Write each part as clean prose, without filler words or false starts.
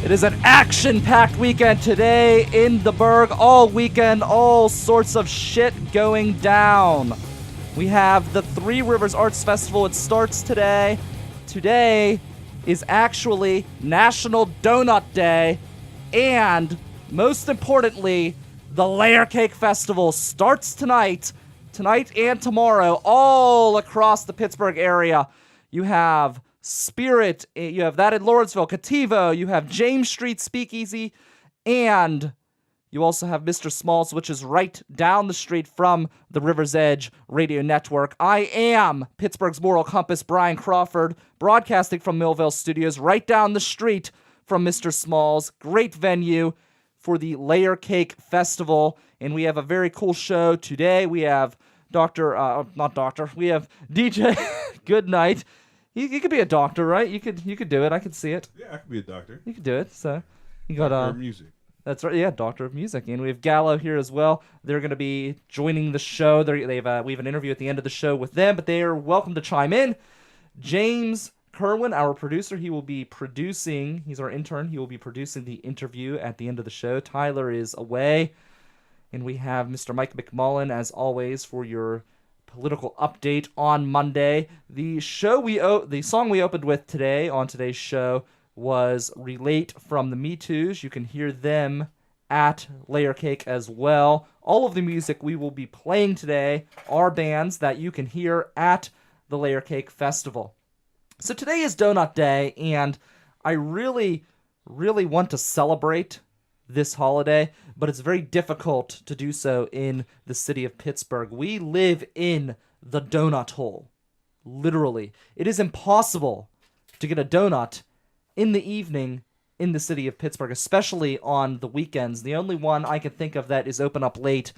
It is an action-packed weekend today in the Berg. All weekend, all sorts of shit going down. We have the Three Rivers Arts Festival. It starts today. Today is actually National Donut Day. And, most importantly, the Layer Cake Festival starts tonight and tomorrow, all across the Pittsburgh area. You have Spirit, you have that in Lawrenceville, Cativo, you have James Street Speakeasy, and you also have Mr. Smalls, which is right down the street from the River's Edge Radio Network. I am Pittsburgh's moral compass, Brian Crawford, broadcasting from Millville Studios, right down the street from Mr. Smalls. Great venue for the Layer Cake Festival, and we have a very cool show today. We have we have DJ Goodnight. You could be a doctor, right? You could do it. I could see it. Yeah, I could be a doctor. You could do it. So you got Doctor of Music. That's right. Yeah, Doctor of Music, and we have Gallo here as well. They're going to be joining the show. We have an interview at the end of the show with them, but they are welcome to chime in. James Kerwin, our producer, he will be producing. He's our intern. He will be producing the interview at the end of the show. Tyler is away, and we have Mr. Mike McMullen as always for your political update on Monday. The song we opened with today on today's show was Relate from the Me Too's. You can hear them at Layer Cake as well. All of the music we will be playing today are bands that you can hear at the Layer Cake Festival. So today is Donut Day, and I really, really want to celebrate this holiday, but it's very difficult to do so in the city of Pittsburgh. We live in the donut hole. Literally. It is impossible to get a donut in the evening in the city of Pittsburgh, especially on the weekends. The only one I can think of that is open up late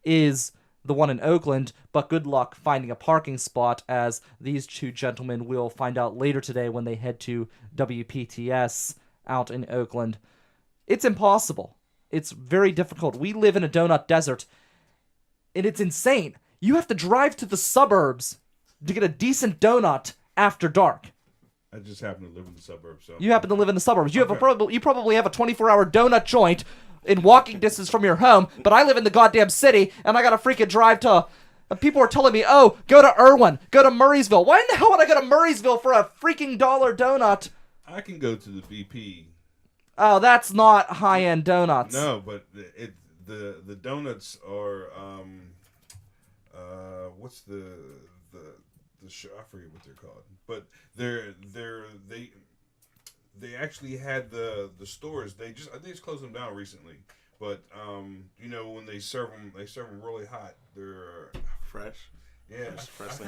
is the one in Oakland, but good luck finding a parking spot, as these two gentlemen will find out later today when they head to WPTS out in Oakland. It's impossible. It's very difficult. We live in a donut desert, and it's insane. You have to drive to the suburbs to get a decent donut after dark. I just happen to live in the suburbs. So. You happen to live in the suburbs. You probably have a 24-hour donut joint in walking distance from your home, but I live in the goddamn city, and I gotta freaking drive to... People are telling me, oh, go to Irwin, go to Murraysville. Why in the hell would I go to Murraysville for a freaking $1 donut? I can go to the BP. Oh, that's not high-end donuts. No, but the donuts are what's the show? I forget what they're called, but they actually had the stores. I think it's closed them down recently. But when they serve them really hot. They're fresh. Yeah, fresh.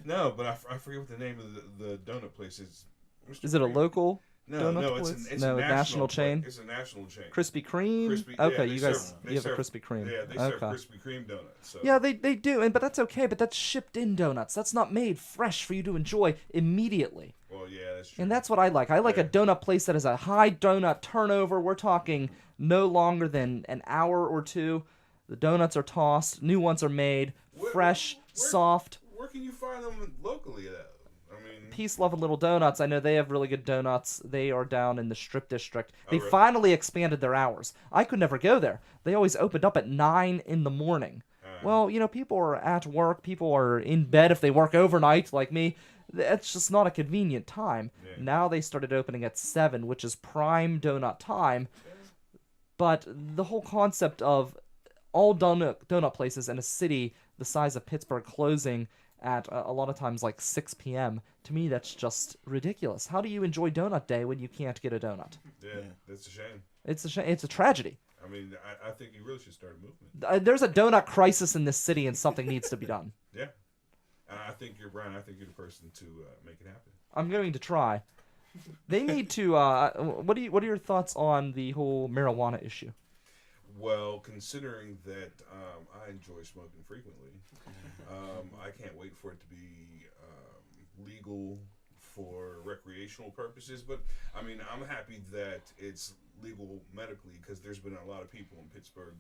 No, but I forget what the name of the donut place is. Is it a local? No, it's a national chain. It's a national chain. Krispy Kreme. Okay, you have a Krispy Kreme. Yeah, they serve Krispy Kreme donuts. So. Yeah, they do, but that's okay. But that's shipped in donuts. That's not made fresh for you to enjoy immediately. Well, yeah, that's true. And that's what I like. I like a donut place that has a high donut turnover. We're talking no longer than an hour or two. The donuts are tossed. New ones are made. Fresh, soft. Where can you find them locally, though? Peace, Love, and Little Donuts. I know they have really good donuts. They are down in the Strip District. They finally expanded their hours. I could never go there. They always opened up at 9 in the morning. Well, people are at work. People are in bed if they work overnight, like me. It's just not a convenient time. Yeah. Now they started opening at 7, which is prime donut time. But the whole concept of all donut places in a city the size of Pittsburgh closing at a lot of times like 6 p.m. To me, that's just ridiculous. How do you enjoy Donut Day when you can't get a donut? Yeah, that's a shame. It's a shame. It's a tragedy. I mean, I think you really should start a movement. There's a donut crisis in this city, and something needs to be done. Yeah, I think you're Brian. I think you're the person to make it happen. I'm going to try. They need to. What are your thoughts on the whole marijuana issue? Well, considering that I enjoy smoking frequently, I can't wait for it to be legal for recreational purposes. But, I mean, I'm happy that it's legal medically because there's been a lot of people in Pittsburgh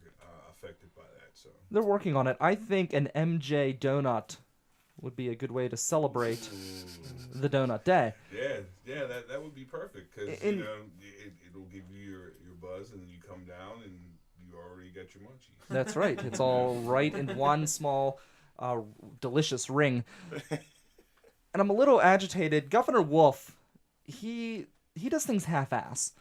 affected by that. So they're working on it. I think an MJ donut would be a good way to celebrate the Donut Day. Yeah, that would be perfect because it'll give you your buzz, and then you come down and you already got your munchies. That's right. It's all right in one small, delicious ring. And I'm a little agitated. Governor Wolf, he does things half-ass.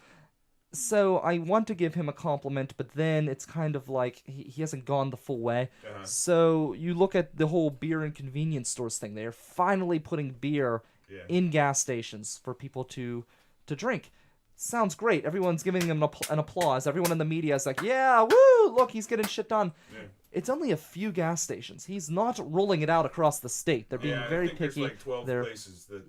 So I want to give him a compliment, but then it's kind of like he hasn't gone the full way. Uh-huh. So you look at the whole beer and convenience stores thing. They're finally putting beer in gas stations for people to drink. Sounds great. Everyone's giving him an applause. Everyone in the media is like, yeah, woo, look, he's getting shit done. Yeah. It's only a few gas stations. He's not rolling it out across the state. They're being very picky. There's like 12 places that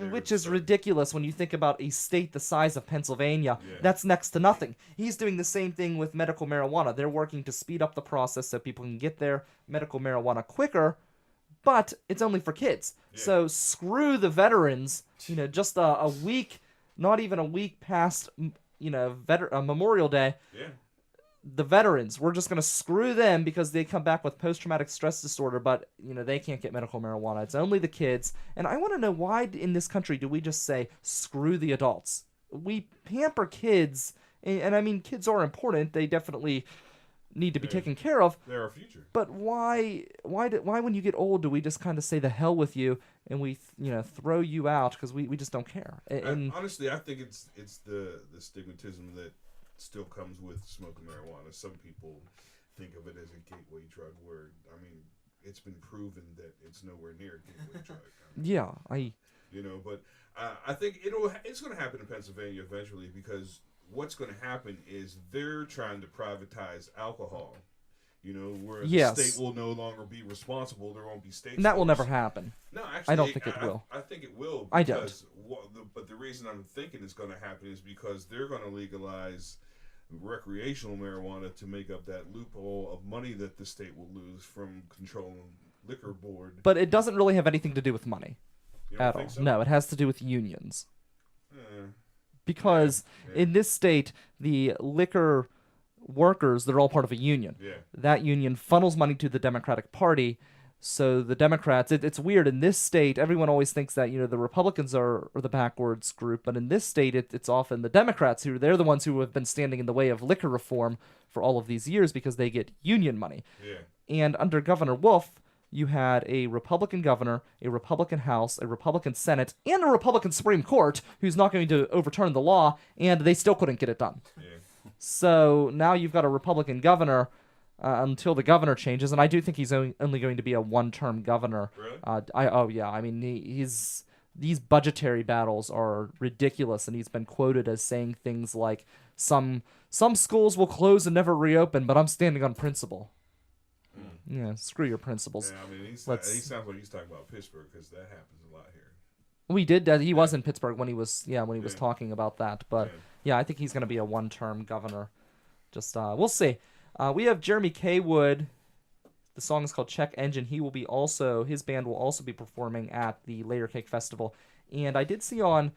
which is ridiculous when you think about a state the size of Pennsylvania. Yeah. That's next to nothing. He's doing the same thing with medical marijuana. They're working to speed up the process so people can get their medical marijuana quicker, but it's only for kids. Yeah. So screw the veterans. Just a week, not even a week past, Memorial Day. Yeah. The veterans, we're just going to screw them because they come back with post-traumatic stress disorder, but, they can't get medical marijuana. It's only the kids. And I want to know, why in this country do we just say, screw the adults? We pamper kids, and I mean, kids are important. They definitely need to be taken care of. They're our future. But why when you get old do we just kind of say the hell with you and we throw you out because we just don't care? And honestly, I think it's the stigmatism that still comes with smoking marijuana. Some people think of it as a gateway drug, where it's been proven that it's nowhere near a gateway drug. But I think it's going to happen in Pennsylvania eventually, because what's going to happen is they're trying to privatize alcohol. Where the state will no longer be responsible. There won't be state. And that will never happen. No, actually, I don't think it will. I think it will. I don't. But the reason I'm thinking it's going to happen is because they're going to legalize recreational marijuana to make up that loophole of money that the state will lose from controlling liquor board. But it doesn't really have anything to do with money at all. So? No, it has to do with unions. Because in this state, the liquor workers, they're all part of a union. Yeah. That union funnels money to the Democratic Party. So the Democrats, it's weird. In this state, everyone always thinks that, the Republicans are the backwards group. But in this state, it's often the Democrats they're the ones who have been standing in the way of liquor reform for all of these years because they get union money. Yeah. And under Governor Wolf, you had a Republican governor, a Republican House, a Republican Senate, and a Republican Supreme Court who's not going to overturn the law, and they still couldn't get it done. Yeah. So now you've got a Republican governor until the governor changes, and I do think he's only going to be a one-term governor. Really? These budgetary battles are ridiculous, and he's been quoted as saying things like, some schools will close and never reopen, but I'm standing on principle. Yeah, screw your principles. Yeah, he sounds like he's talking about Pittsburgh, because that happens a lot here. We did. He was in Pittsburgh when he was was talking about that. But I think he's going to be a one-term governor. Just we'll see. We have Jeremy K. Wood. The song is called Check Engine. His band will also be performing at the Layer Cake Festival. And I did see on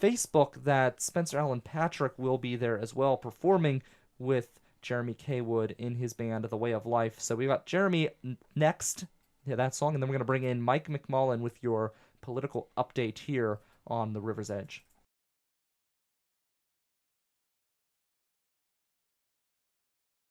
Facebook that Spencer Allen Patrick will be there as well, performing with Jeremy K. Wood in his band, The Way of Life. So we got Jeremy next, that song, and then we're going to bring in Mike McMullen with your political update here on The River's Edge.